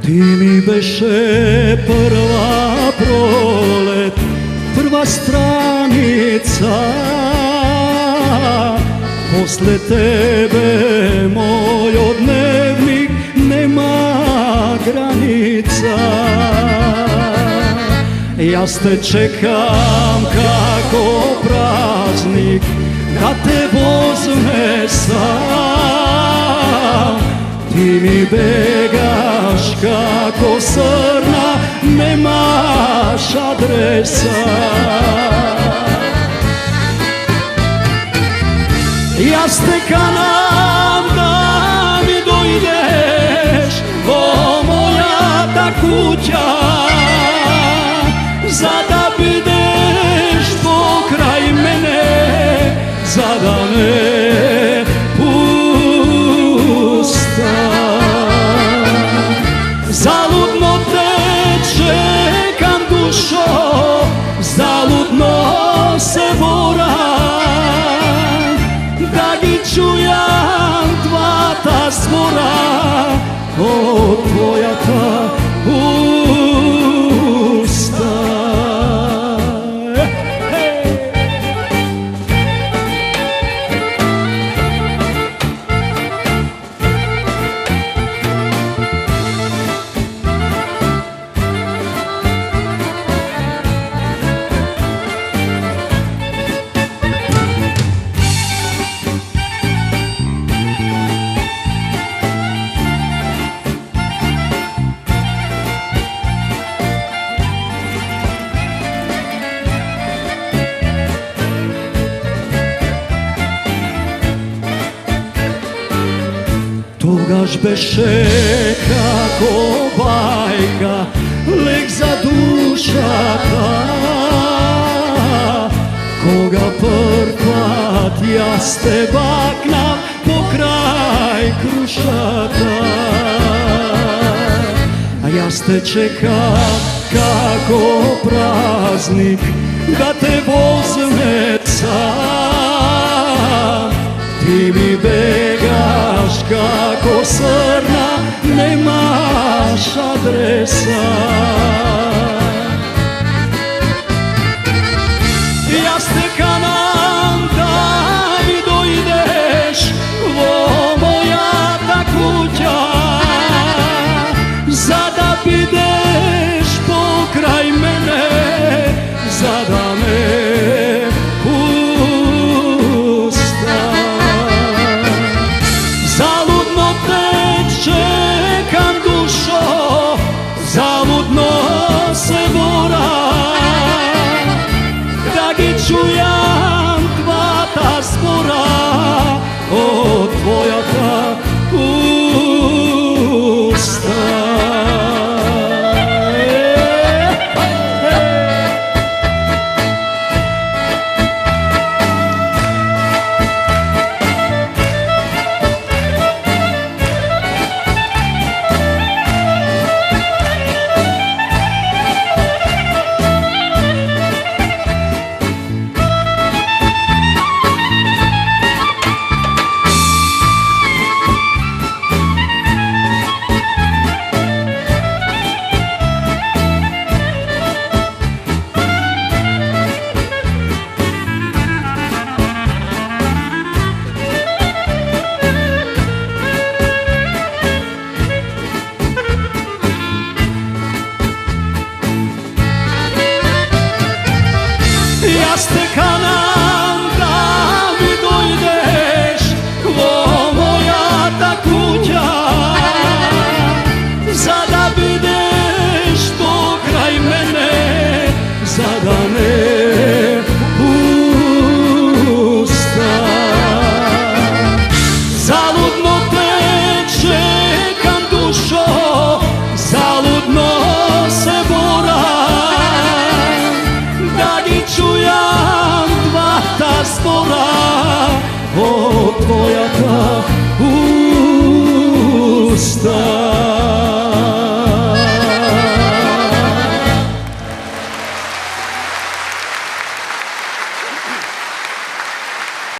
Ti mi beše prva prolet, prva stranica. Posle tebe moj odnevnik nema granica. Ja te čekam kako praznik da te vozme sam. Ti mi begaš kako srna, nemaš adresa. Ja te kanam da mi dojdeš, o moja ta kuća, za da bideš pokraj mene, za da ne pusta. Zaludno te čekam dušo, zaludno se boram, da gi čujam dva ta zvora, o tvoja ta usta. Togaž beše kako bajka, lek za dušaka, koga prpat jaste bakna pokraj Krušaka. A ja te čekam kako praznik da te vozme sam. Ti mi begaš kako srna, nemaš adresa.